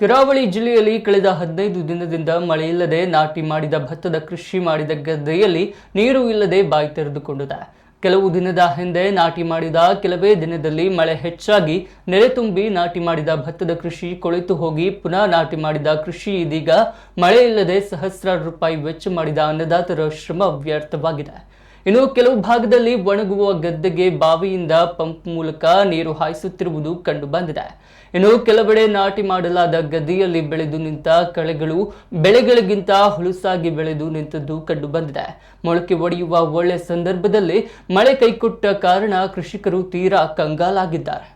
ಕರಾವಳಿ ಜಿಲ್ಲೆಯಲ್ಲಿ ಕಳೆದ 15 ದಿನದಿಂದ ಮಳೆಯಿಲ್ಲದೆ ನಾಟಿ ಮಾಡಿದ ಭತ್ತದ ಕೃಷಿ ಮಾಡಿದ ಗದ್ದೆಯಲ್ಲಿ ನೀರು ಇಲ್ಲದೆ ಬಾಯಿ ತೆರೆದುಕೊಂಡಿದೆ. ಕೆಲವು ದಿನದ ಹಿಂದೆ ನಾಟಿ ಮಾಡಿದ ಕೆಲವೇ ದಿನದಲ್ಲಿ ಮಳೆ ಹೆಚ್ಚಾಗಿ ನೆರೆ ತುಂಬಿ ನಾಟಿ ಮಾಡಿದ ಭತ್ತದ ಕೃಷಿ ಕೊಳೆತು ಹೋಗಿ ಪುನಃ ನಾಟಿ ಮಾಡಿದ ಕೃಷಿ ಇದೀಗ ಮಳೆ ಇಲ್ಲದೆ ಸಹಸ್ರಾರು ರೂಪಾಯಿ ವೆಚ್ಚ ಮಾಡಿದ ಅನ್ನದಾತರ ಶ್ರಮ ವ್ಯರ್ಥವಾಗಿದೆ. ಇನ್ನು ಕೆಲವು ಭಾಗದಲ್ಲಿ ಒಣಗುವ ಗದ್ದೆಗೆ ಬಾವಿಯಿಂದ ಪಂಪ್ ಮೂಲಕ ನೀರು ಹಾಯಿಸುತ್ತಿರುವುದು ಕಂಡು ಬಂದಿದೆ. ಇನ್ನು ಕೆಲವೆಡೆ ನಾಟಿ ಮಾಡಲಾದ ಗದ್ದೆಯಲ್ಲಿ ಬೆಳೆದು ನಿಂತ ಕಳೆಗಳು ಬೆಳೆಗಳಿಗಿಂತ ಹುಲುಸಾಗಿ ಬೆಳೆದು ನಿಂತದ್ದು ಕಂಡು ಬಂದಿದೆ. ಮೊಳಕೆ ಒಡೆಯುವ ಒಳ್ಳೆ ಸಂದರ್ಭದಲ್ಲಿ ಮಳೆ ಕೈಕೊಟ್ಟ ಕಾರಣ ಕೃಷಿಕರು ತೀರಾ ಕಂಗಾಲಾಗಿದ್ದಾರೆ.